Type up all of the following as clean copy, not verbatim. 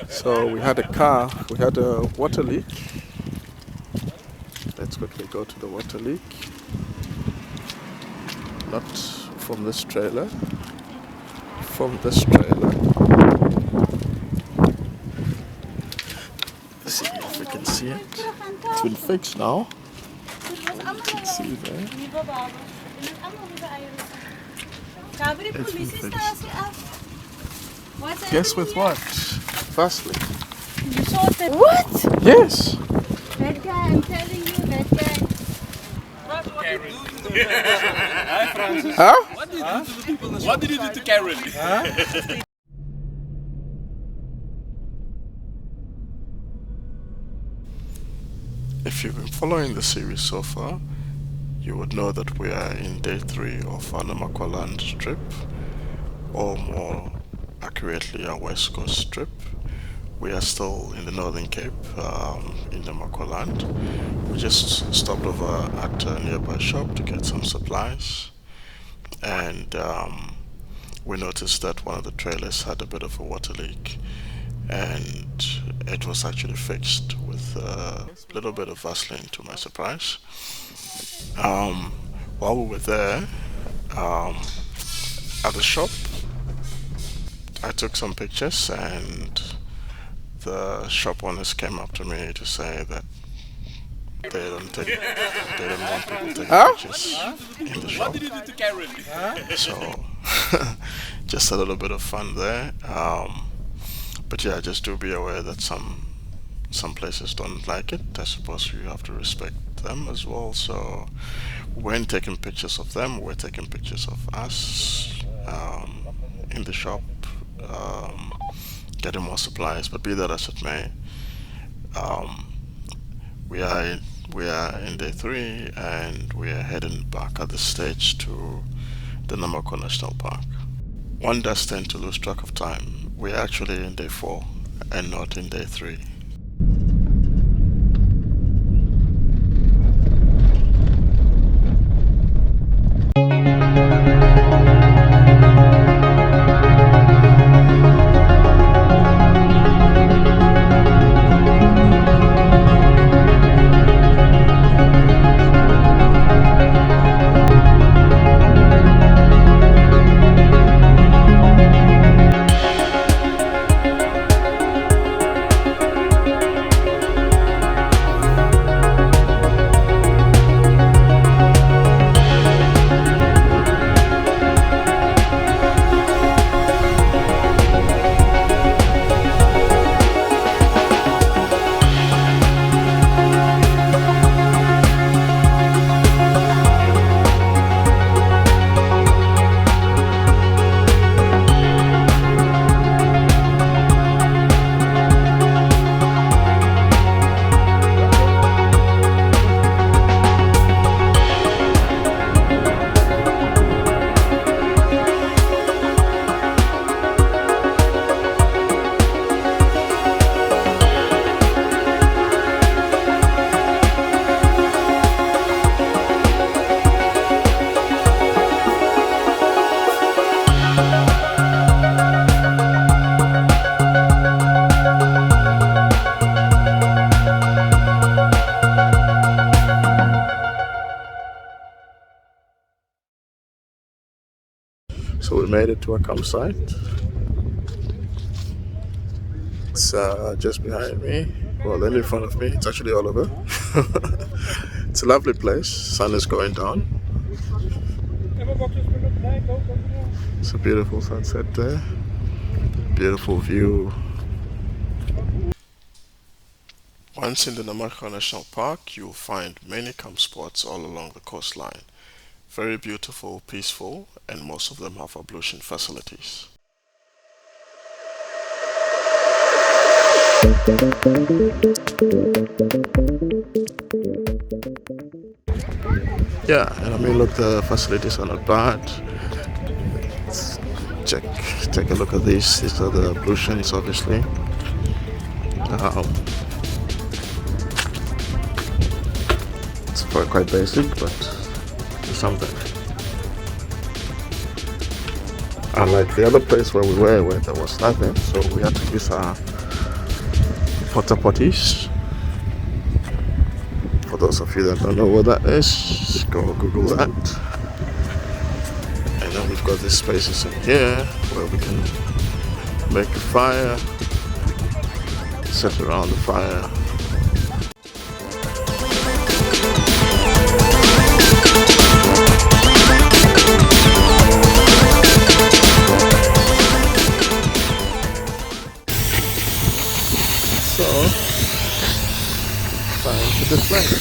So we had a water leak. Let's quickly go to the water leak. Not from this trailer. From this trailer. Let's see if we can see it. It's been fixed now. You can see there. It's been fixed. Guess with what? Vaseline. What? Yes. That guy, I'm telling you, that guy. Hi, Francis. Huh? What did you do to Karen? If you've been following the series so far, you would know that we are in day 3 of our Namakwaland trip, or more accurately our West Coast trip. We are still in the Northern Cape, in Namakwaland. We just stopped over at a nearby shop to get some supplies, and we noticed that one of the trailers had a bit of a water leak, and it was actually fixed with a little bit of Vaseline, to my surprise. While we were there at the shop, I took some pictures, and the shop owners came up to me to say that they don't want people taking pictures in the shop. What did you do to Karen? So just a little bit of fun there. But yeah, just do be aware that some places don't like it. I suppose you have to respect them as well. So we weren't taking pictures of them, we're taking pictures of us in the shop, getting more supplies. But be that as it may, we are in day 3, and we are heading back at this stage to the Namakwa National Park. One does tend to lose track of time. We're actually in day 4 and not in day 3. So we made it to our campsite. It's just behind me. Well, then in front of me. It's actually all over. It's a lovely place. Sun is going down. It's a beautiful sunset there. Beautiful view. Once in the Namakwa National Park, you'll find many camp spots all along the coastline. Very beautiful, peaceful, and most of them have ablution facilities. Yeah, and I mean, look, the facilities are not bad. Take a look at these. These are the ablutions, obviously. It's quite basic, but it's something. Unlike the other place where we were, where there was nothing, so we had to use our porta potties. For those of you that don't know what that is, go Google that. And then we've got these spaces in here where we can make a fire, sit around the fire. So, time to deflate.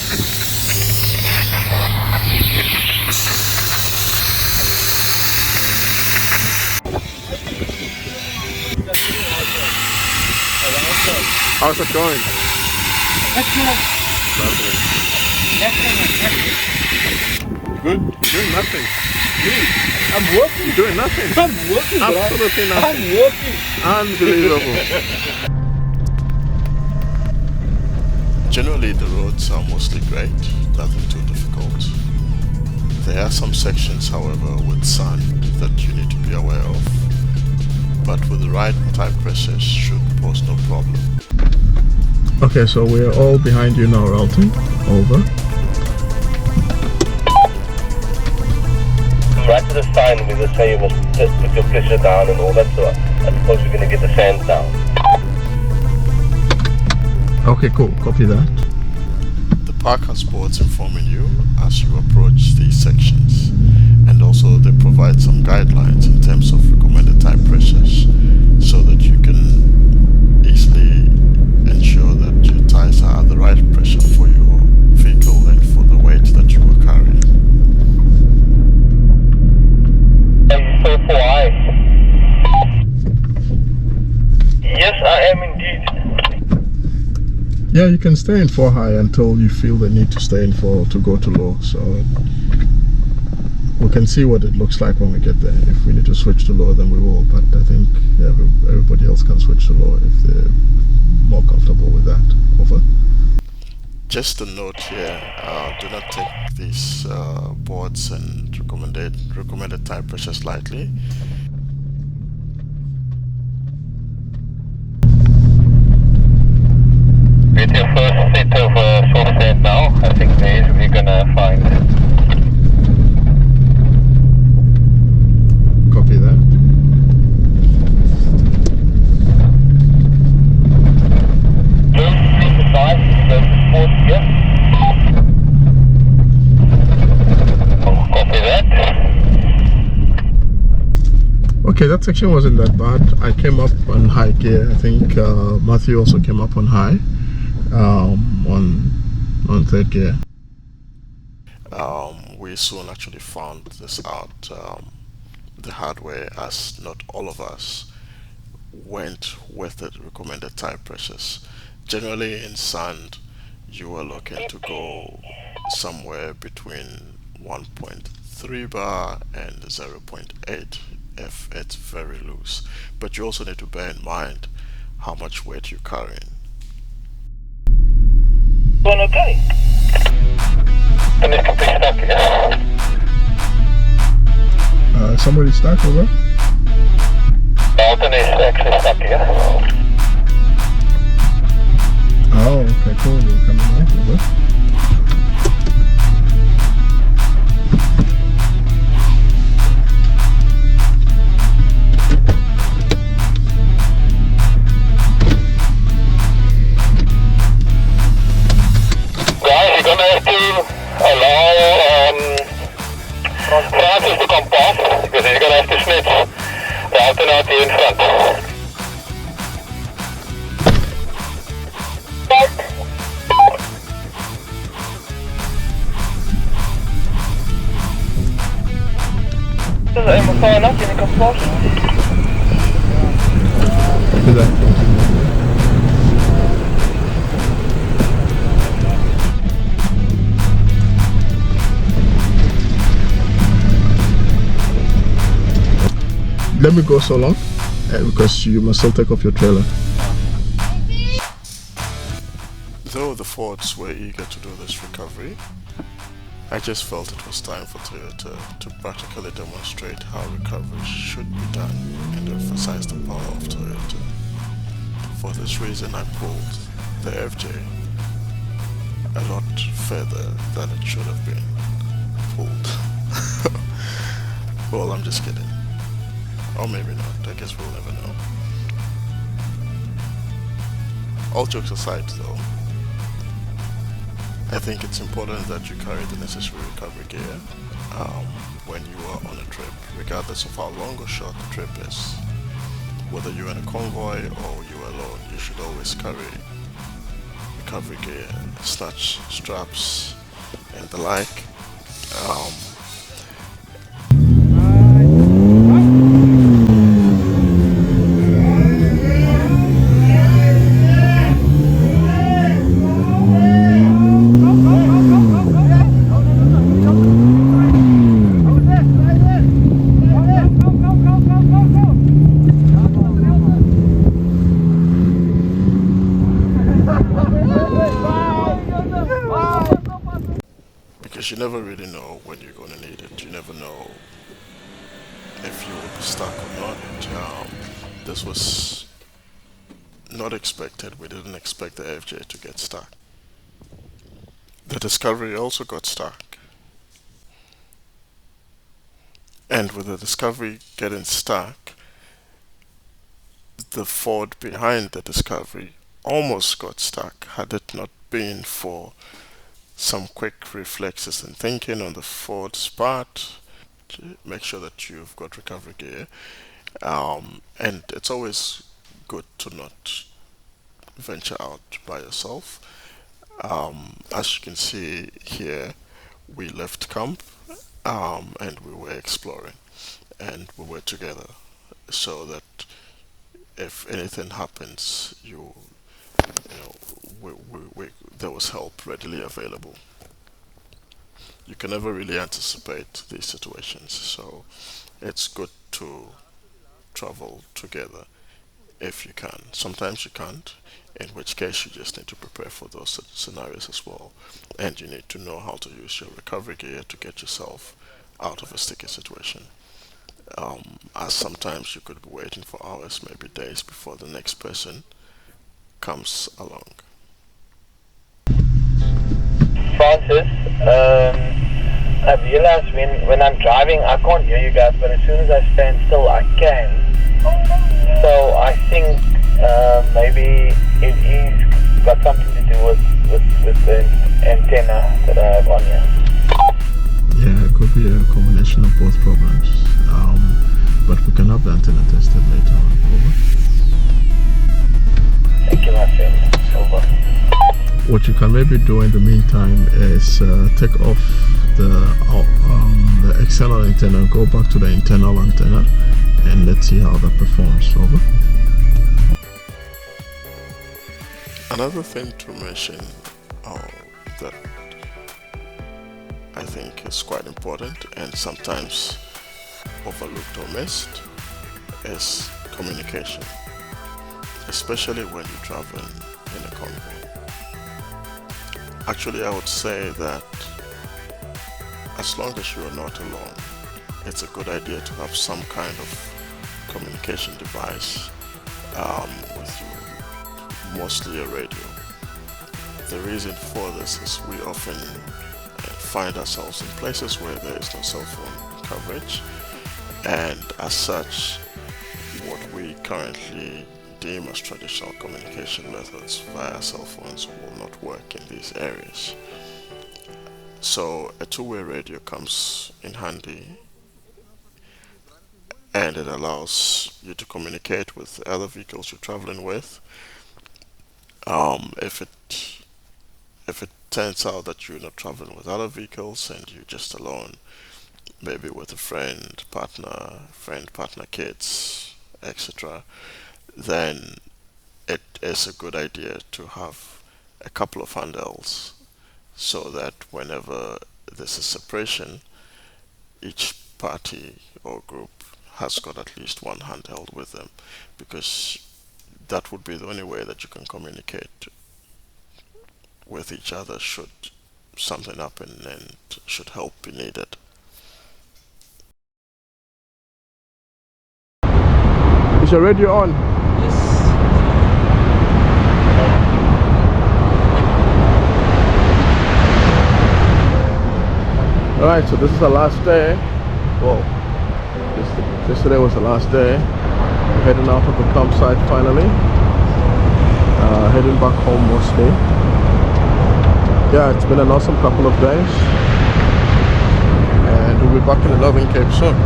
How's it going? Excellent. Good. Doing nothing. I'm working. Doing nothing. I'm working, bro. Absolutely nothing. I'm working. Unbelievable. Generally, the roads are mostly great. Nothing too difficult. There are some sections, however, with sand that you need to be aware of. But with the right tire pressures, should pose no problem. Okay, so we're all behind you now, Alton. Over. Right to the sign, we will say you must put your pressure down and all that, so I suppose we're going to get the sand down. Okay, cool. Copy that. The park has boards informing you as you approach these sections, and also they provide some guidelines in terms of recommended tire pressures so that you can easily ensure that your tires are at the right pressure for your vehicle and for the weight that you are carrying. So for I. Yes, I am indeed. Yeah, you can stay in 4 high until you feel the need to stay in 4 to go to low. So we can see what it looks like when we get there. If we need to switch to low, then we will. But I think everybody else can switch to low if they're more comfortable with that. Over. Just a note here, do not take these boards and recommended tire pressures lightly. With your first set of soft sand now, I think we're going to find Copy that. Copy that. Okay, that section wasn't that bad. I came up on high gear. I think Matthew also came up on high, on 3rd gear. We soon actually found this out the hard way, as not all of us went with the recommended tire pressures. Generally in sand, you are looking to go somewhere between 1.3 bar and 0.8 if it's very loose. But you also need to bear in mind how much weight you're carrying. Going okay. And it's completely stuck, yeah? Somebody stuck over? Dalton is actually stuck, yeah? Oh, okay, cool. You're coming out over. Guys, you're going to have to allow Francis to come past, because he's going to have to snitch Dalton out here in front. Is er iemand far enough? Can you come close? Let me go so long because you must still take off your trailer. Though the Fords were eager to do this recovery, I just felt it was time for Toyota to practically demonstrate how recovery should be done and emphasize the power of Toyota. For this reason, I pulled the FJ a lot further than it should have been pulled. Well, I'm just kidding. Or maybe not. I guess we'll never know. All jokes aside, though, I think it's important that you carry the necessary recovery gear when you are on a trip, regardless of how long or short the trip is. Whether you're in a convoy or you're alone, you should always carry recovery gear, snatch straps, and the like. Um, because you never really know when you're going to need it. You never know if you will be stuck or not. This was not expected. We didn't expect the FJ to get stuck. The Discovery also got stuck. And with the Discovery getting stuck, the Ford behind the Discovery almost got stuck had it not been for some quick reflexes and thinking on the Ford's part to make sure that you've got recovery gear. And it's always good to not venture out by yourself. As you can see here, we left camp and we were exploring and we were together so that if anything happens, you know, there was help readily available. You can never really anticipate these situations, so it's good to travel together if you can. Sometimes you can't, in which case you just need to prepare for those scenarios as well. And you need to know how to use your recovery gear to get yourself out of a sticky situation. As sometimes you could be waiting for hours, maybe days before the next person comes along. Francis, I realize when I'm driving I can't hear you guys, but as soon as I stand still I can. So I think maybe it is got something to do with the antenna that I have on here. Yeah, it could be a combination of both problems. But we can have the antenna tested later on. Over. Thank you, my friend. Over. What you can maybe do in the meantime is take off the external antenna, go back to the internal antenna, and let's see how that performs. Over. Another thing to mention that I think is quite important and sometimes overlooked or missed is communication, especially when you're traveling in a convoy. Actually, I would say that as long as you are not alone, it's a good idea to have some kind of communication device with you, mostly a radio. The reason for this is we often find ourselves in places where there is no cell phone coverage, and as such, what we currently deem as traditional communication methods via cell phones will not work in these areas. So a two-way radio comes in handy, and it allows you to communicate with other vehicles you're traveling with. If it turns out that you're not traveling with other vehicles and you're just alone, maybe with a friend, partner, kids, etc., then it is a good idea to have a couple of handhelds so that whenever there's a separation, each party or group has got at least one handheld with them, because that would be the only way that you can communicate with each other should something happen and should help be needed. Is your radio on? Yes. Alright, so this is the last day. Well, yesterday was the last day. We're heading out of the campsite finally. Heading back home mostly. Yeah, it's been an awesome couple of days. And we'll be back in the Loving Cape soon.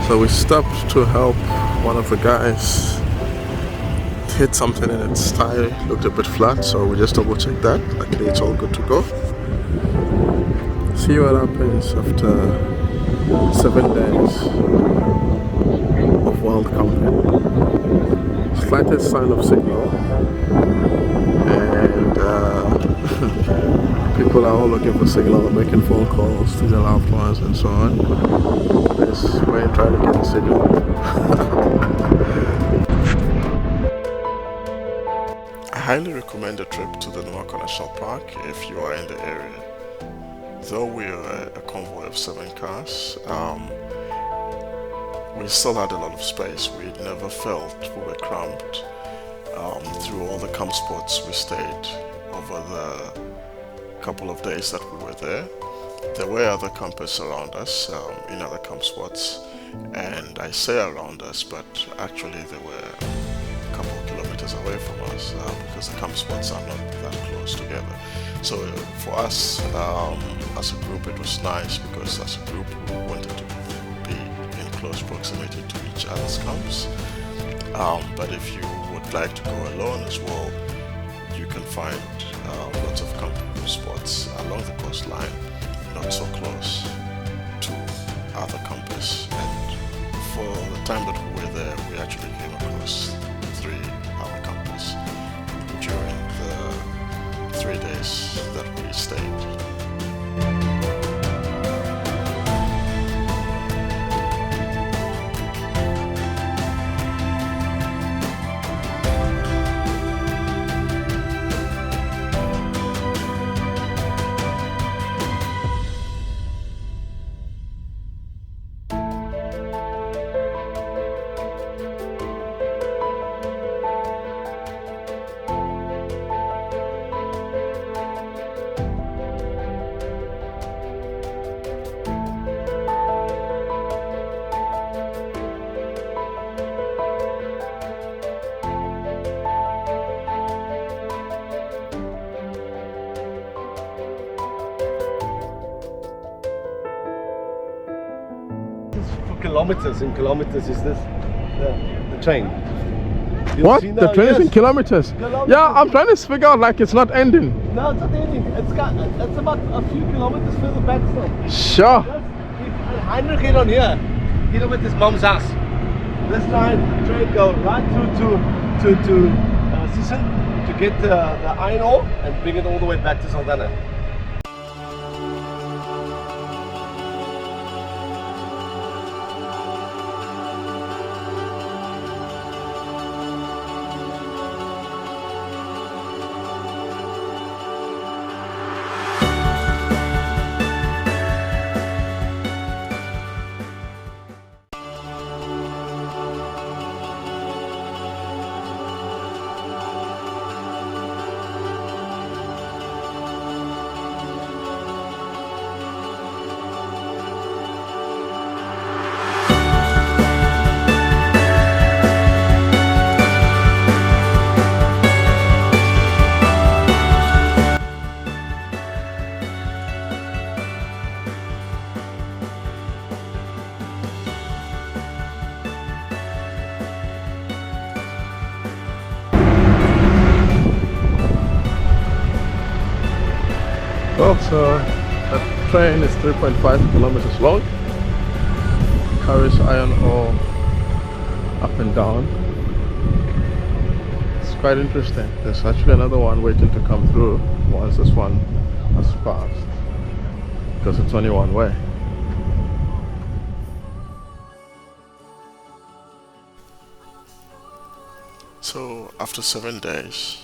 So we stopped to help one of the guys hit something in its tire, looked a bit flat, so we just double checked that. Luckily it's all good to go. See what happens after 7 days of wild camping. Slightest sign of signal, and people are all looking for signal, making phone calls to their loved ones and so on. Just when trying to get the signal. I highly recommend a trip to the Namakwaland National Park if you are in the area. Though we are a convoy of 7 cars, we still had a lot of space. We never felt we were cramped through all the camp spots we stayed over the couple of days that we were there. There were other campers around us in other camp spots, and I say around us, but actually they were a couple of kilometers away from us because the camp spots are not that close together. So for us as a group, it was nice because as a group we wanted to be in close proximity to each other's camps. But if you would like to go alone as well, you can find lots of camp spots along the coastline, not so close to other campers. And for the time that we were there, we actually came across 3 other campers during the 3 days that we stayed. Kilometers and kilometers is this the train. You'll What? see The now, train is yes. in kilometers? Yeah, I'm trying to figure out like it's not ending. No, it's not ending. It's about a few kilometers further back still. Sure. If Heinrich get on here, get him with his mom's house. This train go right through to Sisson to get the iron ore and bring it all the way back to Saldanha. Well, so that train is 3.5 kilometers long. Carries iron ore up and down. It's quite interesting. There's actually another one waiting to come through once this one has passed, because it's only one way. So after 7 days,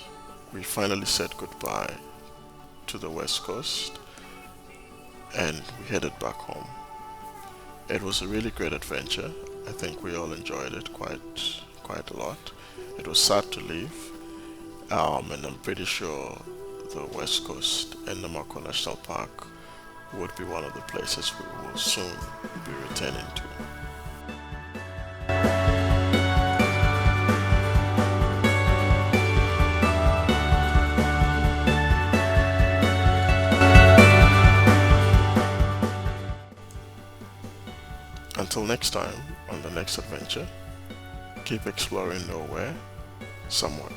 we finally said goodbye to the West Coast and we headed back home. It was a really great adventure. I think we all enjoyed it quite a lot. It was sad to leave, and I'm pretty sure the West Coast and Namakwa National Park would be one of the places we will soon be returning to. Until next time, on the next adventure, keep exploring nowhere, somewhere.